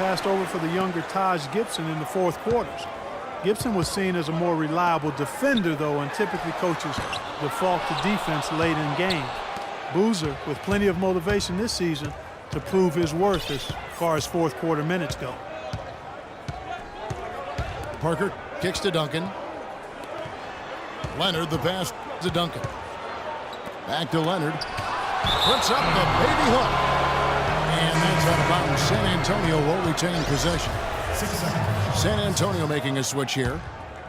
passed over for the younger Taj Gibson in the fourth quarters. Gibson was seen as a more reliable defender, though, and typically coaches default to defense late in games. Boozer with plenty of motivation this season to prove his worth as far as fourth quarter minutes go. Parker kicks to Duncan. Leonard, the pass to Duncan. Back to Leonard. Puts up the baby hook. And that's out of bounds. San Antonio will retain possession. 6 seconds. San Antonio making a switch here.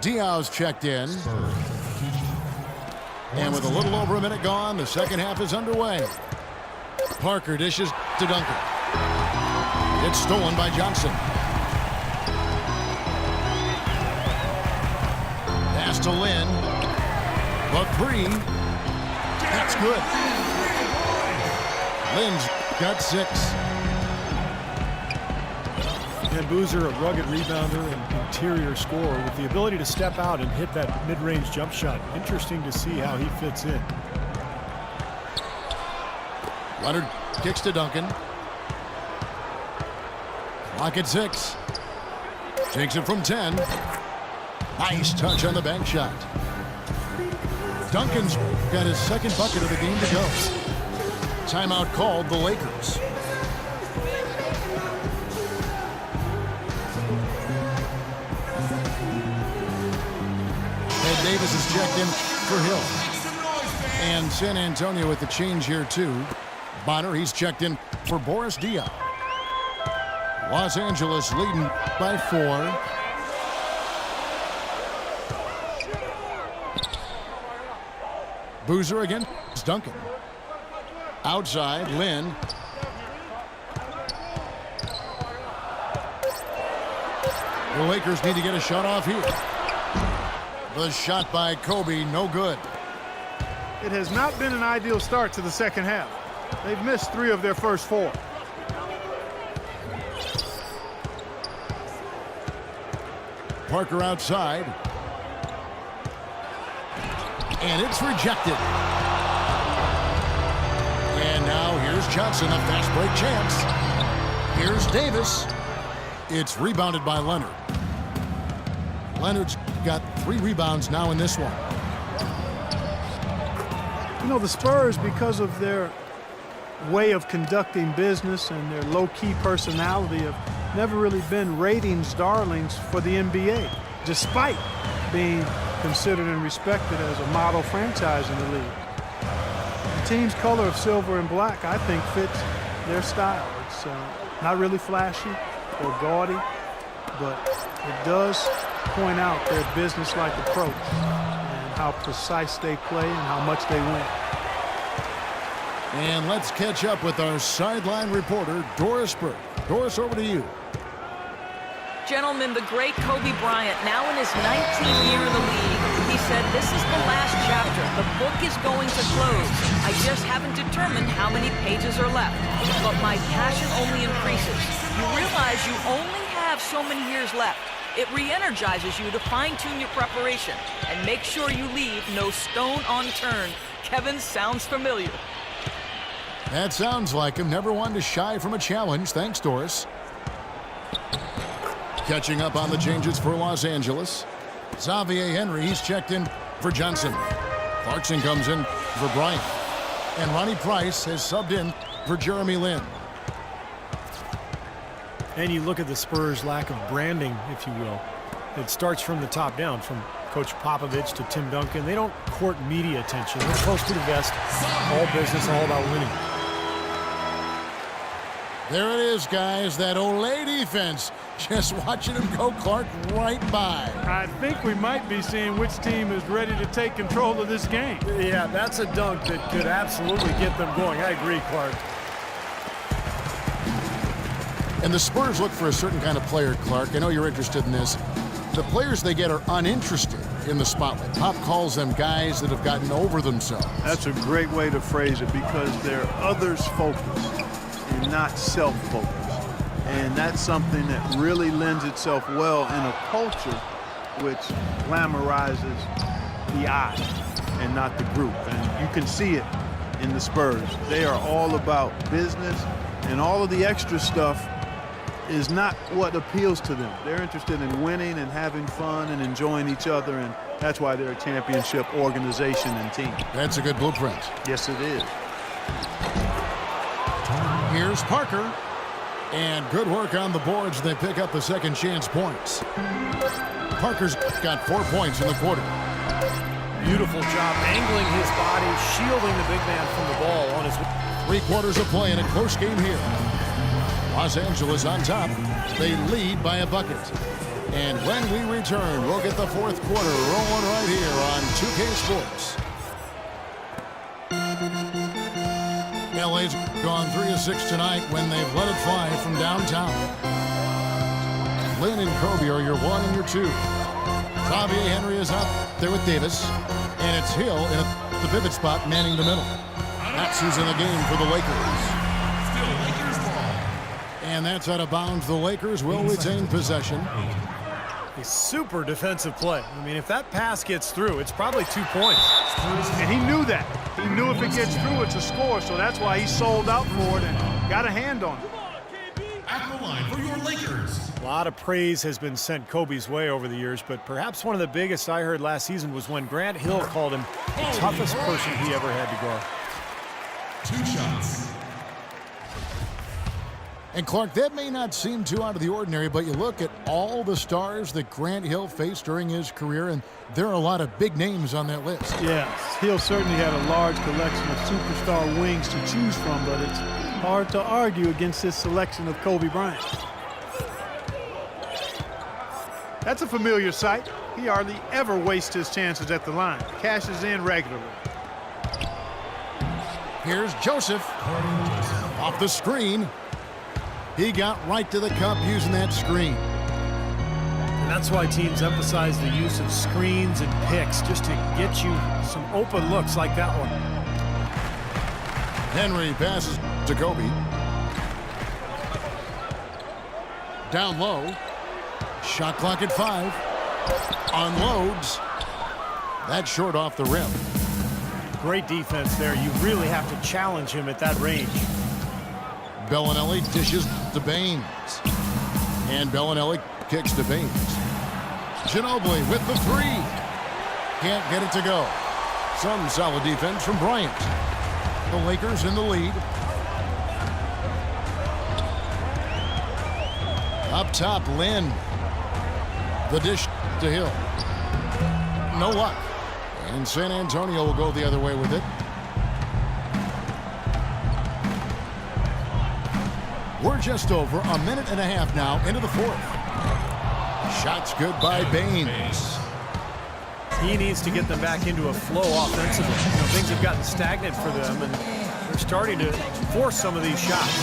Diaz checked in. And with a little over a minute gone, the second half is underway. Parker dishes to Duncan. It's stolen by Johnson. Pass to Lynn. But three. That's good. Lynn's got 6. And Boozer, a rugged rebounder and interior scorer with the ability to step out and hit that mid-range jump shot. Interesting to see how he fits in. Leonard kicks to Duncan. Clock at 6. Takes it from 10. Nice touch on the bank shot. Duncan's got his second bucket of the game to go. Timeout called the Lakers. And Davis is checked in for Hill. And San Antonio with the change here too. Bonner, he's checked in for Boris Diaw. Los Angeles leading by 4. Boozer again. It's Duncan. Outside, Lynn. The Lakers need to get a shot off here. The shot by Kobe, no good. It has not been an ideal start to the second half. They've missed 3 of their first 4. Parker outside. And it's rejected. And now here's Johnson, a fast break chance. Here's Davis. It's rebounded by Leonard. Leonard's got 3 rebounds now in this one. You know, the Spurs, because of their way of conducting business and their low-key personality, have never really been ratings darlings for the NBA, despite being considered and respected as a model franchise in the league. The team's color of silver and black, I think, fits their style. It's not really flashy or gaudy, but it does point out their business-like approach and how precise they play and how much they win. And let's catch up with our sideline reporter, Doris Burke. Doris, over to you. Gentlemen, the great Kobe Bryant, now in his 19th year in the league, he said, "This is the last chapter. The book is going to close. I just haven't determined how many pages are left. But my passion only increases. You realize you only have so many years left. It re-energizes you to fine-tune your preparation and make sure you leave no stone unturned." Kevin, sounds familiar. That sounds like him. Never one to shy from a challenge. Thanks, Doris. Catching up on the changes for Los Angeles. Xavier Henry, he's checked in for Johnson. Clarkson comes in for Bryant. And Ronnie Price has subbed in for Jeremy Lin. And you look at the Spurs' lack of branding, if you will. It starts from the top down, from Coach Popovich to Tim Duncan. They don't court media attention. They're close to the vest. All business, all about winning. There it is, guys. That Olay defense. Just watching him go, Clark, right by. I think we might be seeing which team is ready to take control of this game. Yeah, that's a dunk that could absolutely get them going. I agree, Clark. And the Spurs look for a certain kind of player, Clark. I know you're interested in this. The players they get are uninterested in the spotlight. Pop calls them guys that have gotten over themselves. That's a great way to phrase it, because they're others-focused and not self-focused. And that's something that really lends itself well in a culture which glamorizes the I and not the group. And you can see it in the Spurs. They are all about business, and all of the extra stuff is not what appeals to them. They're interested in winning and having fun and enjoying each other, and that's why they're a championship organization and team. That's a good blueprint. Yes, it is. Here's Parker. And good work on the boards. They pick up the second chance points. Parker's got 4 points in the quarter. Beautiful job angling his body, shielding the big man from the ball on his... 3 quarters of play in a close game here. Los Angeles on top. They lead by a bucket. And when we return, we'll get the fourth quarter rolling right here on 2K Sports. LA's gone 3 of 6 tonight when they've let it fly from downtown. Lynn and Kobe are your 1 and your 2. Xavier Henry is out there with Davis. And it's Hill in the pivot spot manning the middle. That's who's in the game for the Lakers. Still Lakers ball. And that's out of bounds. The Lakers will retain possession. A super defensive play. I mean, if that pass gets through, it's probably 2 points. And he knew that. He knew if it gets through, it's a score, so that's why he sold out for it and got a hand on it. At the line for your Lakers. A lot of praise has been sent Kobe's way over the years, but perhaps one of the biggest I heard last season was when Grant Hill called him the toughest person he ever had to guard. 2 shots. And Clark, that may not seem too out of the ordinary, but you look at all the stars that Grant Hill faced during his career, and there are a lot of big names on that list. Yes, Hill certainly had a large collection of superstar wings to choose from, but it's hard to argue against his selection of Kobe Bryant. That's a familiar sight. He hardly ever wastes his chances at the line. Cashes in regularly. Here's Joseph off the screen. He got right to the cup using that screen. And that's why teams emphasize the use of screens and picks, just to get you some open looks like that one. Henry passes to Kobe. Down low. Shot clock at 5. Unloads. That's short off the rim. Great defense there. You really have to challenge him at that range. Bellinelli dishes to Baines. And Bellinelli kicks to Baines. Ginobili with the 3. Can't get it to go. Some solid defense from Bryant. The Lakers in the lead. Up top, Lynn. The dish to Hill. No luck. And San Antonio will go the other way with it. We're just over a minute and a half now into the fourth. Shots good by Baines. He needs to get them back into a flow offensively. You know, things have gotten stagnant for them, and they're starting to force some of these shots.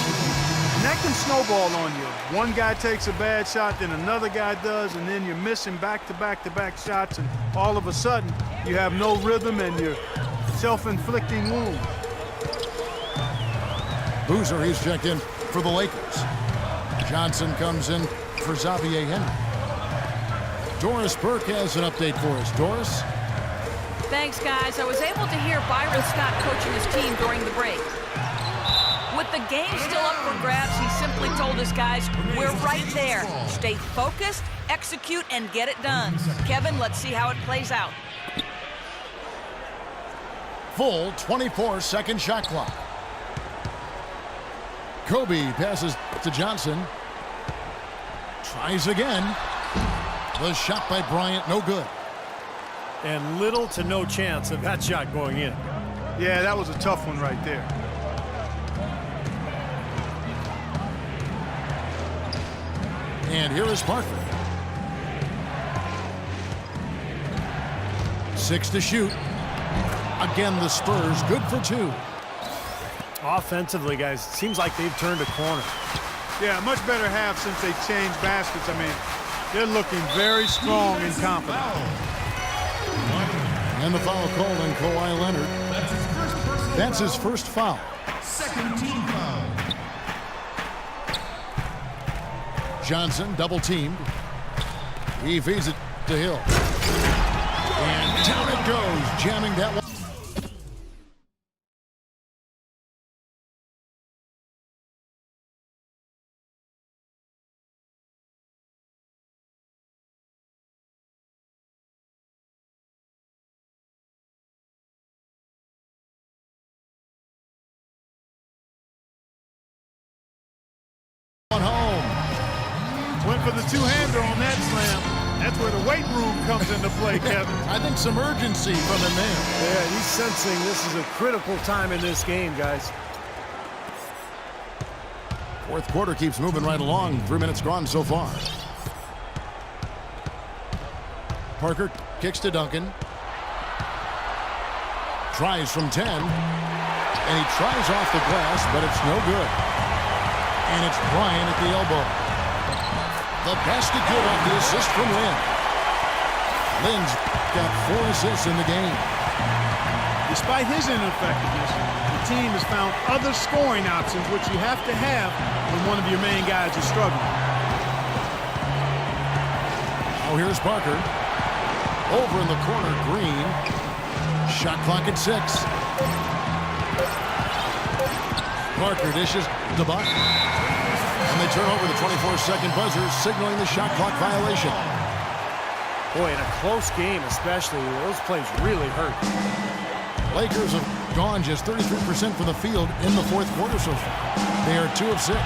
And that can snowball on you. One guy takes a bad shot, then another guy does, and then you're missing back-to-back-to-back shots, and all of a sudden you have no rhythm and you're self-inflicting wounds. Boozer, he's checked in for the Lakers. Johnson comes in for Xavier Henry. Doris Burke has an update for us. Doris? Thanks, guys. I was able to hear Byron Scott coaching his team during the break. With the game still up for grabs, he simply told his guys, we're right there. Stay focused, execute, and get it done. Kevin, let's see how it plays out. Full 24-second shot clock. Kobe passes to Johnson. Tries again. The shot by Bryant, no good. And little to no chance of that shot going in. Yeah, that was a tough one right there. And here is Parker. 6 to shoot. Again, the Spurs good for 2. Offensively, guys, it seems like they've turned a corner. Yeah, much better half since they changed baskets. I mean, they're looking very strong and confident. And the foul called on Kawhi Leonard. That's his first foul. Second team foul. Johnson double teamed. He feeds it to Hill. And down it goes, jamming that one. went for the two-hander on that slam. That's where the weight room comes into play, Kevin. I think some urgency from him there. Yeah, he's sensing this is a critical time in this game, guys. Fourth quarter keeps moving right along. 3 minutes gone so far. Parker kicks to Duncan. Tries from 10. And he tries off the glass, but it's no good. And it's Bryant at the elbow. The basket good off the assist from Lynn. Lynn's got 4 assists in the game. Despite his ineffectiveness, the team has found other scoring options, which you have to have when one of your main guys is struggling. Oh, here's Parker. Over in the corner, Green. Shot clock at 6. Parker dishes to Buck. And they turn over the 24-second buzzer, signaling the shot clock violation. Boy, in a close game especially, those plays really hurt. Lakers have gone just 33% from the field in the fourth quarter so far. They are 2 of 6.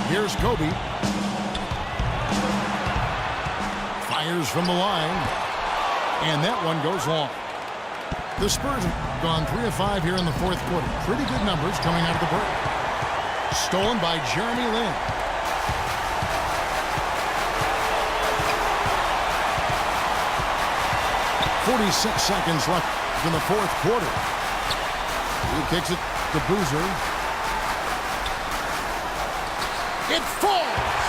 Here's Kobe. Fires from the line. And that one goes long. The Spurs have gone 3 of 5 here in the fourth quarter. Pretty good numbers coming out of the break. Stolen by Jeremy Lin. .46 seconds left in the fourth quarter. He kicks it to Boozer. It falls!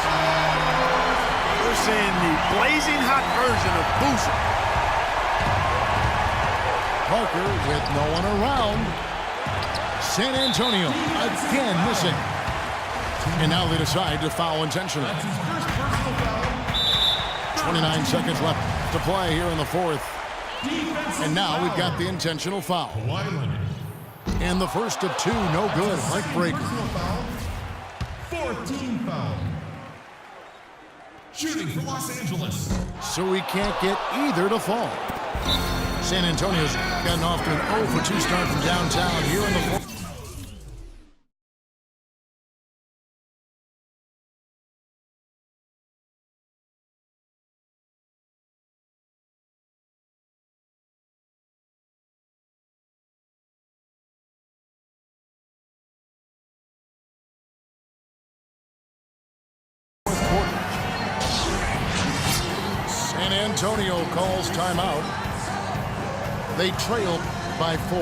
We're seeing the blazing hot version of Boozer. Parker with no one around. San Antonio again missing. And now they decide to foul intentionally. 29 seconds left to play here in the fourth. And now we've got the intentional foul. And the first of 2, no good. Heartbreaker. 14 foul. Shooting for Los Angeles. So we can't get either to fall. San Antonio's gotten off to an 0 for 2 start from downtown here in the fourth. San Antonio calls timeout. They trail by 4.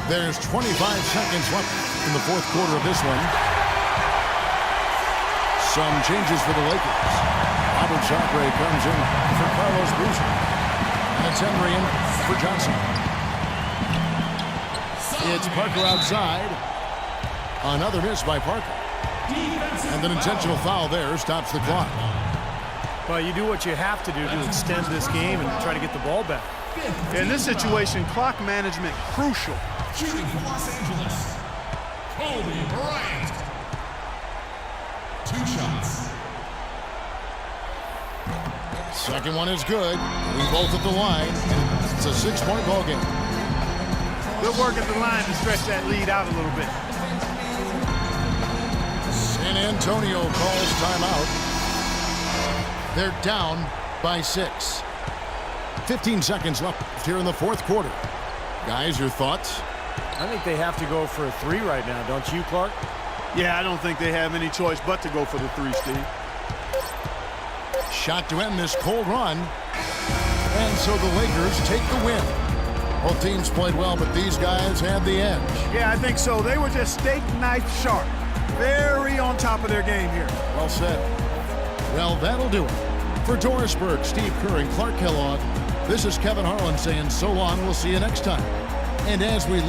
There's 25 seconds left in the fourth quarter of this one. Some changes for the Lakers. Robert Sacre comes in for Carlos Boozer. And it's Henry in for Johnson. It's Parker outside. Another miss by Parker. And an intentional foul there stops the clock. Well, you do what you have to do to extend this game and try to get the ball back. In this situation, clock management crucial. Shooting for Los Angeles. Kobe Bryant. 2 shots. Second one is good. We both at the line. It's a 6-point ball game. Good work at the line to stretch that lead out a little bit. San Antonio calls timeout. They're down by 6. 15 seconds left here in the fourth quarter. Guys, your thoughts? I think they have to go for a 3 right now, don't you, Clark? Yeah, I don't think they have any choice but to go for the 3, Steve. Shot to end this cold run. And so the Lakers take the win. Both teams played well, but these guys had the edge. Yeah, I think so. They were just steak knife sharp. Very on top of their game here. Well said. Well, that'll do it. For Doris Burke, Steve Kerr, and Clark Kellogg, this is Kevin Harlan saying so long. We'll see you next time. And as we